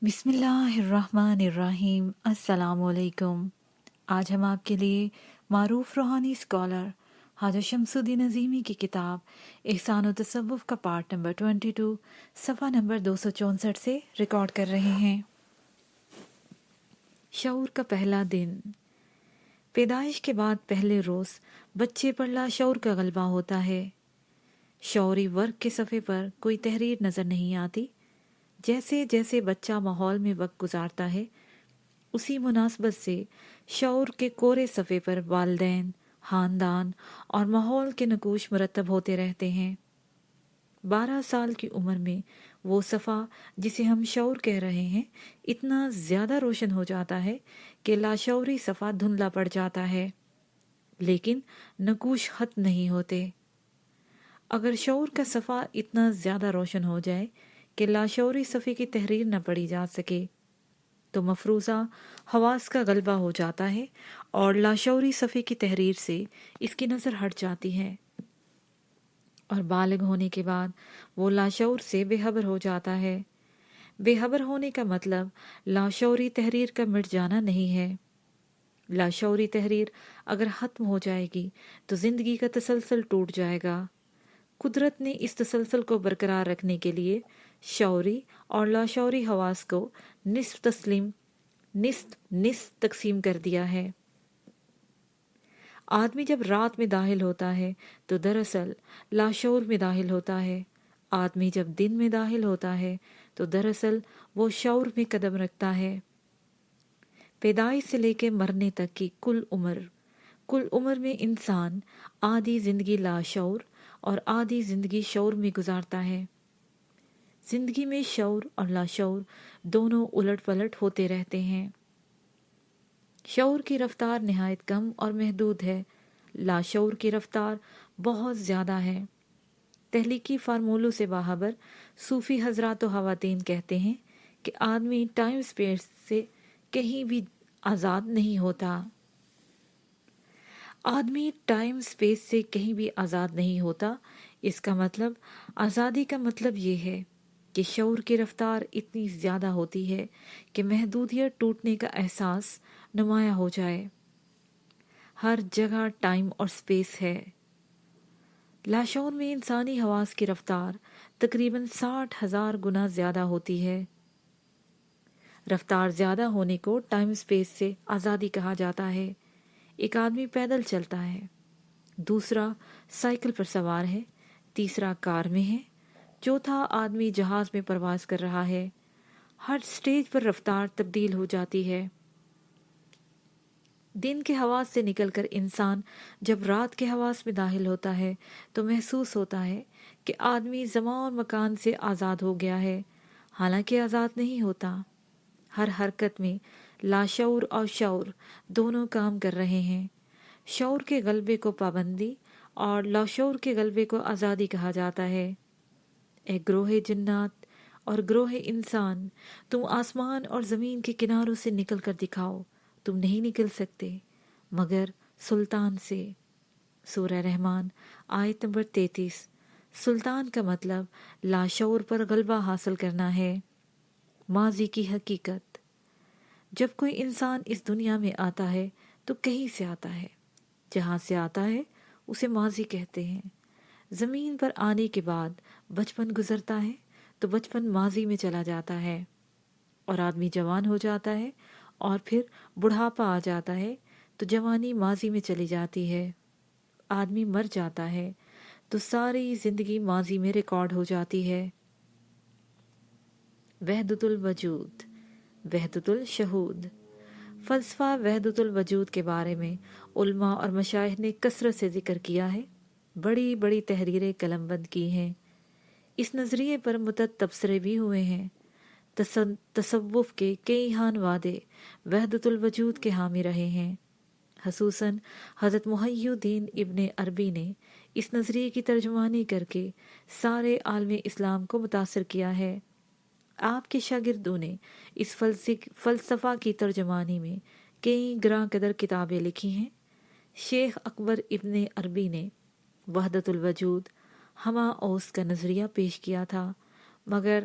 بسم اللہ الرحمن الرحیم۔ السلام علیکم۔ آج ہم آپ کے لیے معروف روحانی اسکالر حاجی شمس الدین عظیمی کی کتاب احسان و تصوف کا پارٹ نمبر 22 صفحہ نمبر 264 سے ریکارڈ کر رہے ہیں۔ شعور کا پہلا دن۔ پیدائش کے بعد پہلے روز بچے پر لاشعور کا غلبہ ہوتا ہے۔ شعوری ورق کے صفحے پر کوئی تحریر نظر نہیں آتی۔ جیسے جیسے بچہ ماحول میں وقت گزارتا ہے، اسی مناسبت سے شعور کے کورے صفحے پر والدین، خاندان اور ماحول کے نقوش مرتب ہوتے رہتے ہیں۔ 12 سال کی عمر میں وہ صفحہ جسے ہم شعور کہہ رہے ہیں اتنا زیادہ روشن ہو جاتا ہے کہ لاشعوری صفحہ دھندلا پڑ جاتا ہے، لیکن نقوش ختم نہیں ہوتے۔ اگر شعور کا صفحہ اتنا زیادہ روشن ہو جائے کہ لاشعوری صفحے کی تحریر نہ پڑھی جا سکے تو مفروضہ حواس کا غلبہ ہو جاتا ہے اور لاشعوری صفحے کی تحریر سے اس کی نظر ہٹ جاتی ہے، اور بالغ ہونے کے بعد وہ لاشعور سے بے خبر ہو جاتا ہے۔ بے خبر ہونے کا مطلب لاشعوری تحریر کا مٹ جانا نہیں ہے۔ لاشعوری تحریر اگر ختم ہو جائے گی تو زندگی کا تسلسل ٹوٹ جائے گا۔ قدرت نے اس تسلسل کو برقرار رکھنے کے لیے شعوری اور لاشعوری حواس کو نصف تقسیم کر دیا ہے۔ آدمی جب رات میں داخل ہوتا ہے تو دراصل لاشعور میں داخل ہوتا ہے۔ آدمی جب دن میں داخل ہوتا ہے تو دراصل وہ شعور میں قدم رکھتا ہے۔ پیدائش سے لے کے مرنے تک کی کل عمر میں انسان آدھی زندگی لاشعور اور آدھی زندگی شعور میں گزارتا ہے۔ زندگی میں شعور اور لاشعور دونوں الٹ پلٹ ہوتے رہتے ہیں۔ شعور کی رفتار نہایت کم اور محدود ہے، لاشعور کی رفتار بہت زیادہ ہے۔ تخلیقی فارمولوں سے باخبر صوفی حضرات و خواتین کہتے ہیں کہ آدمی ٹائم سپیس سے کہیں بھی آزاد نہیں ہوتا۔ آدمی ٹائم سپیس سے کہیں بھی آزاد نہیں ہوتا۔ اس کا مطلب، آزادی کا مطلب یہ ہے کہ شعور کی رفتار اتنی زیادہ ہوتی ہے کہ محدودیت ٹوٹنے کا احساس نمایاں ہو جائے۔ ہر جگہ ٹائم اور سپیس ہے۔ لاشعور میں انسانی حواس کی رفتار تقریباً 60,000 گنا زیادہ ہوتی ہے۔ رفتار زیادہ ہونے کو ٹائم سپیس سے آزادی کہا جاتا ہے۔ ایک آدمی پیدل چلتا ہے، دوسرا سائیکل پر سوار ہے، تیسرا کار میں ہے، چوتھا آدمی جہاز میں پرواز کر رہا ہے۔ ہر سٹیج پر رفتار تبدیل ہو جاتی ہے۔ دن کے حواس سے نکل کر انسان جب رات کے حواس میں داخل ہوتا ہے تو محسوس ہوتا ہے کہ آدمی زمان اور مکان سے آزاد ہو گیا ہے، حالانکہ آزاد نہیں ہوتا۔ ہر حرکت میں لاشعور اور شعور دونوں کام کر رہے ہیں۔ شعور کے غلبے کو پابندی اور لاشعور کے غلبے کو آزادی کہا جاتا ہے۔ اے گروہ جنات اور گروہ انسان، تم آسمان اور زمین کے کناروں سے نکل کر دکھاؤ۔ تم نہیں نکل سکتے مگر سلطان سے۔ سورہ رحمان آیت نمبر 33۔ سلطان کا مطلب لاشعور پر غلبہ حاصل کرنا ہے۔ ماضی کی حقیقت۔ جب کوئی انسان اس دنیا میں آتا ہے تو کہیں سے آتا ہے، جہاں سے آتا ہے اسے ماضی کہتے ہیں۔ زمین پر آنے کے بعد بچپن گزرتا ہے تو بچپن ماضی میں چلا جاتا ہے، اور آدمی جوان ہو جاتا ہے اور پھر بڑھاپا آ جاتا ہے تو جوانی ماضی میں چلی جاتی ہے۔ آدمی مر جاتا ہے تو ساری زندگی ماضی میں ریکارڈ ہو جاتی ہے۔ وحدت الوجود، وحدت الشہود۔ فلسفہ وحدت الوجود کے بارے میں علماء اور مشائخ نے کثرت سے ذکر کیا ہے، بڑی بڑی تحریریں قلم بند کی ہیں۔ اس نظریے پر متعدد تبصرے بھی ہوئے ہیں۔ تصوف کے کئی خانوادے وحدت الوجود کے حامی رہے ہیں۔ خصوصاً حضرت محی الدین ابن عربی نے اس نظریے کی ترجمانی کر کے سارے عالم اسلام کو متاثر کیا ہے۔ آپ کے شاگردوں نے اس فلسفہ کی ترجمانی میں کئی گراں قدر کتابیں لکھی ہیں۔ شیخ اکبر ابن عربی نے وحدت الوجود ہما اوس کا نظریہ پیش کیا تھا، مگر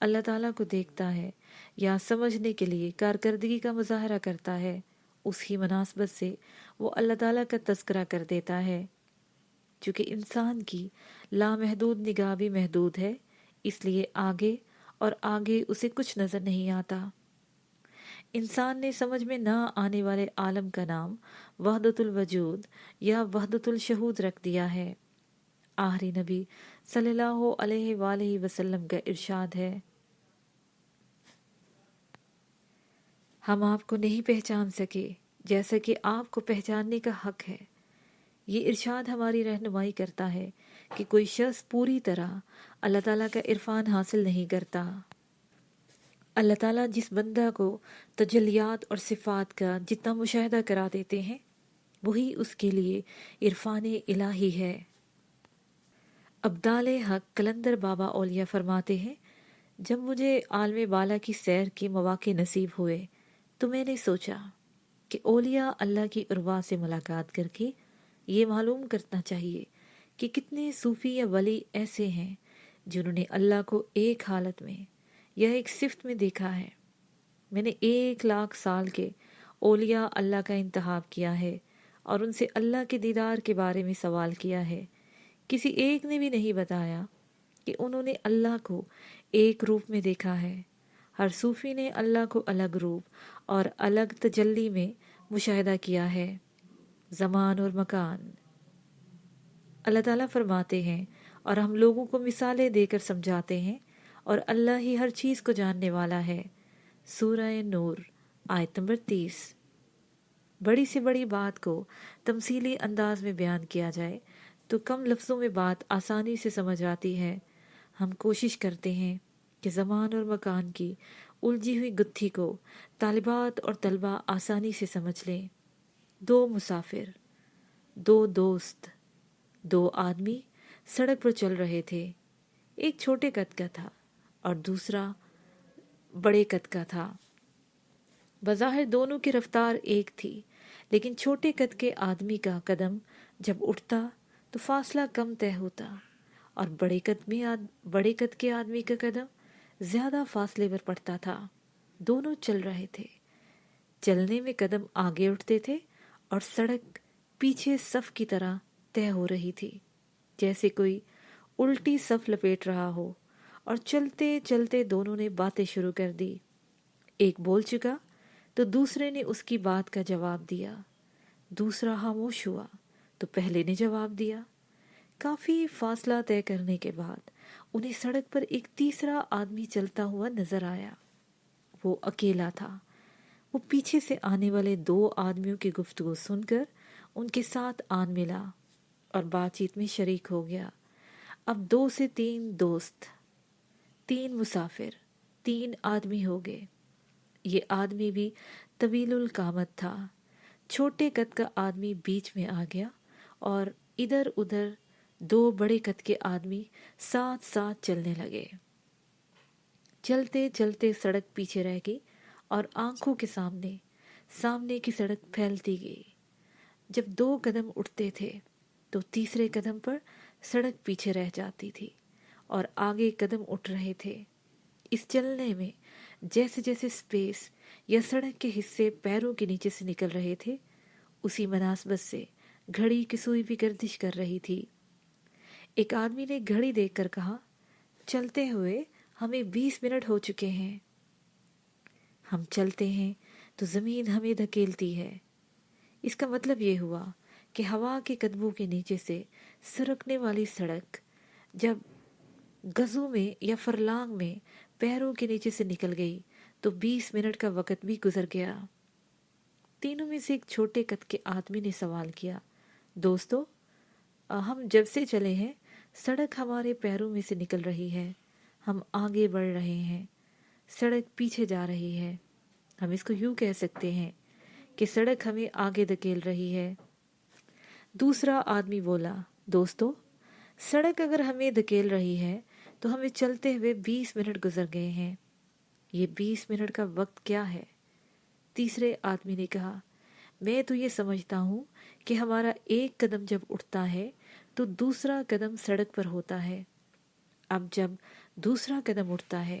اللہ تعالیٰ کو دیکھتا ہے یا سمجھنے کے لیے کارکردگی کا مظاہرہ کرتا ہے، اس ہی مناسبت سے وہ اللہ تعالیٰ کا تذکرہ کر دیتا ہے۔ چونکہ انسان کی لامحدود نگاہ بھی محدود ہے، اس لیے آگے اور آگے اسے کچھ نظر نہیں آتا۔ انسان نے سمجھ میں نہ آنے والے عالم کا نام وحدت الوجود یا وحدت الشہود رکھ دیا ہے۔ آخری نبی صلی اللہ علیہ وآلہ وسلم کا ارشاد ہے، ہم آپ کو نہیں پہچان سکے جیسا کہ آپ کو پہچاننے کا حق ہے۔ یہ ارشاد ہماری رہنمائی کرتا ہے کہ کوئی شخص پوری طرح اللہ تعالیٰ کا عرفان حاصل نہیں کرتا۔ اللہ تعالیٰ جس بندہ کو تجلیات اور صفات کا جتنا مشاہدہ کرا دیتے ہیں، وہی اس کے لیے عرفان الہی ہے۔ ابدال حق قلندر بابا اولیاء فرماتے ہیں، جب مجھے عالم بالا کی سیر کے مواقع نصیب ہوئے تو میں نے سوچا کہ اولیاء اللہ کی ارواح سے ملاقات کر کے یہ معلوم کرنا چاہیے کہ کتنے صوفی یا ولی ایسے ہیں جنہوں نے اللہ کو ایک حالت میں یا ایک صفت میں دیکھا ہے۔ میں نے 1,00,000 سال کے اولیاء اللہ کا انتخاب کیا ہے اور ان سے اللہ کے دیدار کے بارے میں سوال کیا ہے۔ کسی ایک نے بھی نہیں بتایا کہ انہوں نے اللہ کو ایک روپ میں دیکھا ہے۔ ہر صوفی نے اللہ کو الگ روپ اور الگ تجلی میں مشاہدہ کیا ہے۔ زمان اور مکان، اللہ تعالیٰ فرماتے ہیں اور ہم لوگوں کو مثالیں دے کر سمجھاتے ہیں، اور اللہ ہی ہر چیز کو جاننے والا ہے۔ سورہ نور آیت نمبر 30۔ بڑی سے بڑی بات کو تمثیلی انداز میں بیان کیا جائے تو کم لفظوں میں بات آسانی سے سمجھ آتی ہے۔ ہم کوشش کرتے ہیں کہ زمان اور مکان کی الجھی ہوئی گتھی کو طالبات اور طلبہ آسانی سے سمجھ لیں۔ 2 مسافر، 2 دوست، 2 آدمی سڑک پر چل رہے تھے۔ ایک چھوٹے قد کا تھا اور دوسرا بڑے قد کا تھا۔ بظاہر دونوں کی رفتار ایک تھی، لیکن چھوٹے قد کے آدمی کا قدم جب اٹھتا تو فاصلہ کم طے ہوتا، اور بڑے قد کے آدمی کا قدم زیادہ فاصلے پر پڑتا تھا۔ دونوں چل رہے تھے، چلنے میں قدم آگے اٹھتے تھے اور سڑک پیچھے صف کی طرح طے ہو رہی تھی، جیسے کوئی الٹی صف لپیٹ رہا ہو، اور چلتے چلتے دونوں نے باتیں شروع کر دی۔ ایک بول چکا تو دوسرے نے اس کی بات کا جواب دیا، دوسرا خاموش ہوا تو پہلے نے جواب دیا۔ کافی فاصلہ طے کرنے کے بعد انہیں سڑک پر ایک تیسرا آدمی چلتا ہوا نظر آیا۔ وہ اکیلا تھا۔ وہ پیچھے سے آنے والے 2 آدمیوں کی گفتگو سن کر ان کے ساتھ آن ملا اور بات چیت میں شریک ہو گیا۔ اب 2 سے 3 دوست، 3 مسافر، 3 آدمی ہو گئے۔ یہ آدمی بھی طویل القامت تھا۔ چھوٹے قد کا آدمی بیچ میں آ گیا اور ادھر ادھر 2 بڑے قد کے آدمی ساتھ ساتھ چلنے لگے۔ چلتے چلتے سڑک پیچھے رہ گئی اور آنکھوں کے سامنے کی سڑک پھیلتی گئی۔ جب 2 قدم اٹھتے تھے تو تیسرے قدم پر سڑک پیچھے رہ جاتی تھی اور آگے قدم اٹھ رہے تھے۔ اس چلنے میں جیسے جیسے سپیس یا سڑک کے حصے پیروں کے نیچے سے نکل رہے تھے، اسی مناسبت سے گھڑی کی سوئی بھی گردش کر رہی تھی۔ ایک آدمی نے گھڑی دیکھ کر کہا، چلتے ہوئے ہمیں 20 منٹ ہو چکے ہیں۔ ہم چلتے ہیں تو زمین ہمیں دھکیلتی ہے۔ اس کا مطلب یہ ہوا کہ ہوا کے قدموں کے نیچے سے سرکنے والی سڑک جب گزوں میں یا فرلانگ میں پیروں کے نیچے سے نکل گئی تو 20 منٹ کا وقت بھی گزر گیا۔ تینوں میں سے ایک چھوٹے قد کے آدمی نے سوال کیا، دوستو، ہم جب سے چلے ہیں سڑک ہمارے پیروں میں سے نکل رہی ہے، ہم آگے بڑھ رہے ہیں، سڑک پیچھے جا رہی ہے۔ ہم اس کو یوں کہہ سکتے ہیں کہ سڑک ہمیں آگے دھکیل رہی ہے۔ دوسرا آدمی بولا، دوستو، سڑک اگر ہمیں دھکیل رہی ہے تو ہمیں چلتے ہوئے 20 منٹ گزر گئے ہیں، یہ 20 منٹ کا وقت کیا ہے؟ تیسرے آدمی نے کہا، میں تو یہ سمجھتا ہوں کہ ہمارا ایک قدم جب اٹھتا ہے تو دوسرا قدم سڑک پر ہوتا ہے۔ اب جب دوسرا قدم اٹھتا ہے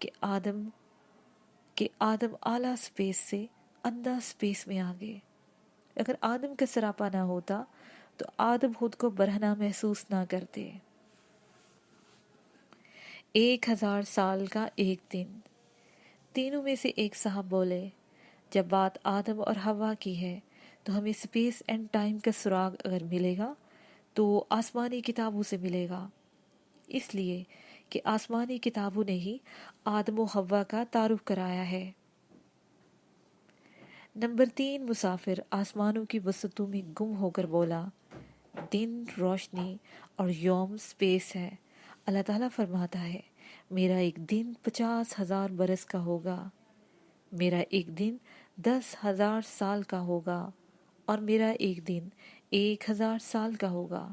کہ آدم اعلیٰ سپیس سے اندھا سپیس میں آ گئے۔ اگر آدم کا سراپا نہ ہوتا تو آدم خود کو برہنہ محسوس نہ کرتے۔ 1000 سال کا ایک دن۔ تینوں میں سے ایک صاحب بولے، جب بات آدم اور حوا کی ہے تو ہمیں سپیس اینڈ ٹائم کا سراغ اگر ملے گا تو آسمانی کتابوں سے ملے گا، اس لیے کہ آسمانی کتابوں نے ہی آدم و حوا کا تعارف کرایا ہے۔ نمبر 3 مسافر آسمانوں کی وسطوں میں گم ہو کر بولا، دن روشنی اور یوم سپیس ہے۔ اللہ تعالیٰ فرماتا ہے، میرا ایک دن 50,000 برس کا ہوگا، میرا ایک دن 10,000 سال کا ہوگا، اور میرا ایک دن 1,000 سال کا ہوگا۔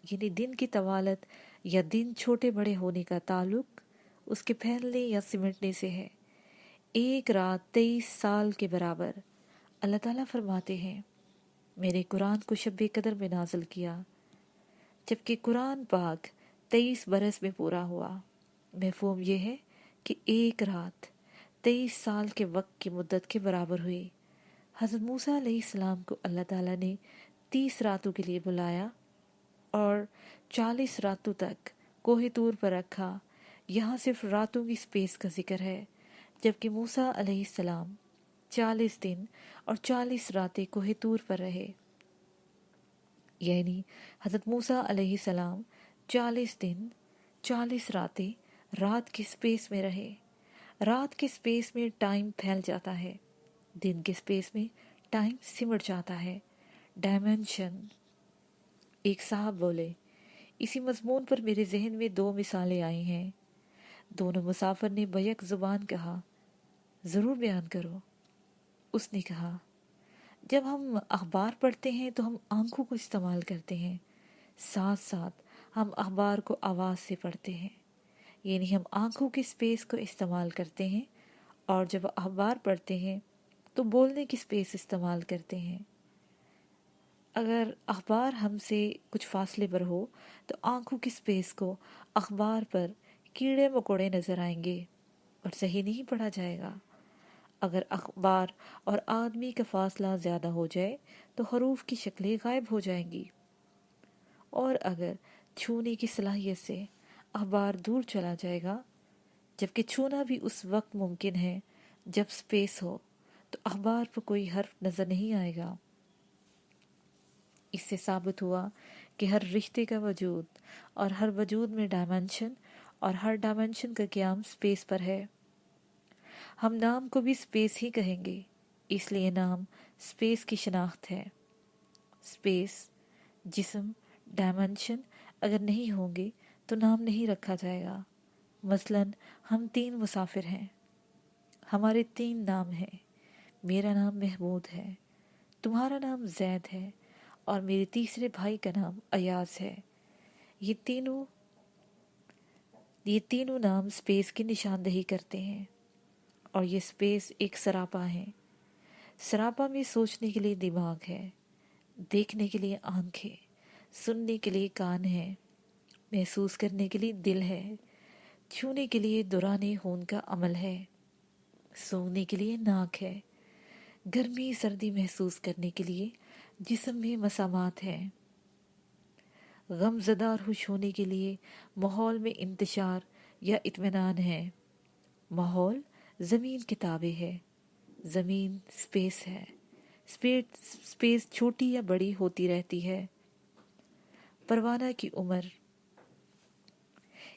یعنی دن کی طوالت یا دن چھوٹے بڑے ہونے کا تعلق اس کے پھیلنے یا سمٹنے سے ہے۔ ایک رات 23 سال کے برابر۔ اللہ تعالیٰ فرماتے ہیں، میرے قرآن کو شب قدر میں نازل کیا، جبکہ قرآن پاک 23 برس میں پورا ہوا۔ مفہوم یہ ہے کہ ایک رات 23 سال کے وقت کی مدت کے برابر ہوئی۔ حضرت موسیٰ علیہ السلام کو اللہ تعالیٰ نے 30 راتوں کے لیے بلایا اور 40 راتوں تک کوہ طور پر رکھا۔ یہاں صرف راتوں کی سپیس کا ذکر ہے، جبکہ موسیٰ علیہ السلام 40 دن اور 40 راتیں کوہ طور پر رہے۔ یعنی حضرت موسیٰ علیہ السلام 40 دن 40 راتیں رات کی سپیس میں رہے۔ رات کی سپیس میں ٹائم پھیل جاتا ہے، دن کی سپیس میں ٹائم سمٹ جاتا ہے۔ ڈائمینشن۔ ایک صاحب بولے، اسی مضمون پر میرے ذہن میں 2 مثالیں آئی ہیں۔ دونوں مسافر نے بیک زبان کہا، ضرور بیان کرو۔ اس نے کہا، جب ہم اخبار پڑھتے ہیں تو ہم آنکھوں کو استعمال کرتے ہیں، ساتھ ساتھ ہم اخبار کو آواز سے پڑھتے ہیں، یعنی ہم آنکھوں کی سپیس کو استعمال کرتے ہیں، اور جب اخبار پڑھتے ہیں تو بولنے کی سپیس استعمال کرتے ہیں۔ اگر اخبار ہم سے کچھ فاصلے پر ہو تو آنکھوں کی سپیس کو اخبار پر کیڑے مکوڑے نظر آئیں گے اور صحیح نہیں پڑھا جائے گا۔ اگر اخبار اور آدمی کا فاصلہ زیادہ ہو جائے تو حروف کی شکلیں غائب ہو جائیں گی، اور اگر چھونے کی صلاحیت سے اخبار دور چلا جائے گا، جبکہ چھونا بھی اس وقت ممکن ہے جب سپیس ہو، تو اخبار پر کوئی حرف نظر نہیں آئے گا۔ اس سے ثابت ہوا کہ ہر رشتے کا وجود اور ہر وجود میں ڈائمینشن، اور ہر ڈائمینشن کا قیام سپیس پر ہے۔ ہم نام کو بھی سپیس ہی کہیں گے، اس لیے نام سپیس کی شناخت ہے۔ سپیس، جسم، ڈائمینشن اگر نہیں ہوں گے تو نام نہیں رکھا جائے گا۔ مثلاً ہم 3 مسافر ہیں، ہمارے 3 نام ہیں۔ میرا نام محمود ہے، تمہارا نام زید ہے، اور میرے تیسرے بھائی کا نام ایاز ہے۔ یہ تینوں نام سپیس کی نشاندہی کرتے ہیں، اور یہ سپیس ایک سراپا ہے۔ سراپا میں سوچنے کے لیے دماغ ہے، دیکھنے کے لیے آنکھیں، سننے کے لیے کان ہے، محسوس کرنے کے لیے دل ہے، چھونے کے لیے دوران خون کا عمل ہے، سونگنے کے لیے ناک ہے، گرمی سردی محسوس کرنے کے لیے جسم میں مسامات ہے، غم زدہ اور خوش ہونے کے لیے ماحول میں انتشار یا اطمینان ہے۔ ماحول زمین کے تابع ہے، زمین سپیس ہے، سپیس چھوٹی یا بڑی ہوتی رہتی ہے۔ پروانہ کی عمر۔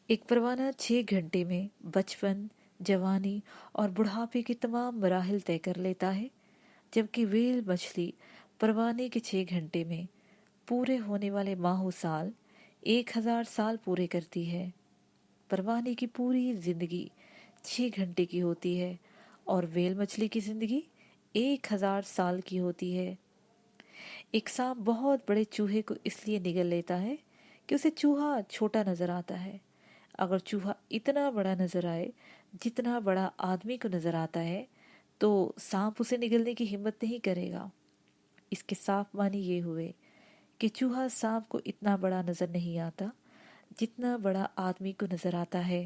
ایک پروانہ 6 گھنٹے میں بچپن، جوانی اور بڑھاپے کے تمام مراحل طے کر لیتا ہے، جبکہ ویل مچھلی پروانے کے 6 گھنٹے میں پورے ہونے والے ماہ و سال 1000 سال پورے کرتی ہے۔ پروانے کی پوری زندگی 6 گھنٹے کی ہوتی ہے، اور ویل مچھلی کی زندگی 1000 سال کی ہوتی ہے۔ ایک سانپ بہت بڑے چوہے کو اس لیے نگل لیتا ہے کہ اسے چوہا چھوٹا نظر آتا ہے۔ اگر چوہا اتنا بڑا نظر آئے جتنا بڑا آدمی کو نظر آتا ہے تو سانپ اسے نگلنے کی ہمت نہیں کرے گا۔ اس کے صاف معنی یہ ہوئے کہ چوہا سانپ کو اتنا بڑا نظر نہیں آتا جتنا بڑا آدمی کو نظر آتا ہے۔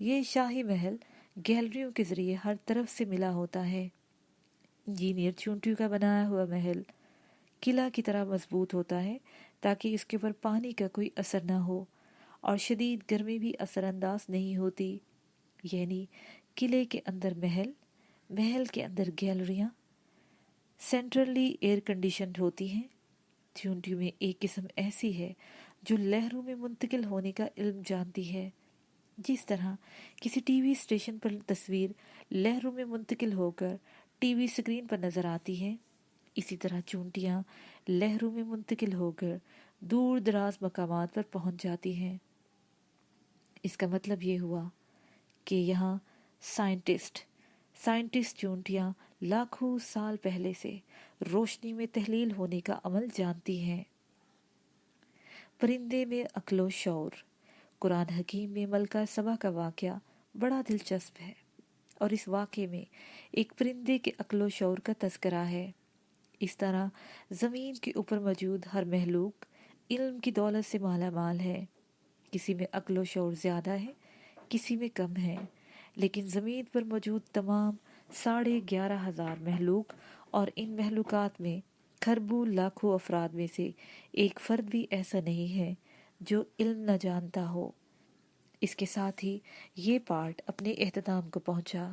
یہ شاہی محل گیلریوں کے ذریعے ہر طرف سے ملا ہوتا ہے۔ انجینئر چونٹیوں کا بنایا ہوا محل قلعہ کی طرح مضبوط ہوتا ہے تاکہ اس کے اوپر پانی کا کوئی اثر نہ ہو اور شدید گرمی بھی اثر انداز نہیں ہوتی۔ یعنی قلعے کے اندر محل، محل کے اندر گیلریاں سینٹرلی ایئر کنڈیشنڈ ہوتی ہیں۔ چونٹیوں میں ایک قسم ایسی ہے جو لہروں میں منتقل ہونے کا علم جانتی ہے۔ جس طرح کسی ٹی وی اسٹیشن پر تصویر لہروں میں منتقل ہو کر ٹی وی اسکرین پر نظر آتی ہے، اسی طرح چونٹیاں لہروں میں منتقل ہو کر دور دراز مقامات پر پہنچ جاتی ہیں۔ اس کا مطلب یہ ہوا کہ یہاں سائنٹسٹ چونٹیاں لاکھوں سال پہلے سے روشنی میں تحلیل ہونے کا عمل جانتی ہیں۔ پرندے میں عقل و شعور۔ قرآن حکیم میں ملکہ سبا کا واقعہ بڑا دلچسپ ہے، اور اس واقعے میں ایک پرندے کے عقل و شعور کا تذکرہ ہے۔ اس طرح زمین کے اوپر موجود ہر مخلوق علم کی دولت سے مالا مال ہے۔ کسی میں عقل و شعور زیادہ ہے، کسی میں کم ہے، لیکن زمین پر موجود تمام 11,500 مخلوق اور ان مخلوقات میں کھربوں لاکھوں افراد میں سے ایک فرد بھی ایسا نہیں ہے جو علم نہ جانتا ہو۔ اس کے ساتھ ہی یہ پارٹ اپنے اختتام کو پہنچا۔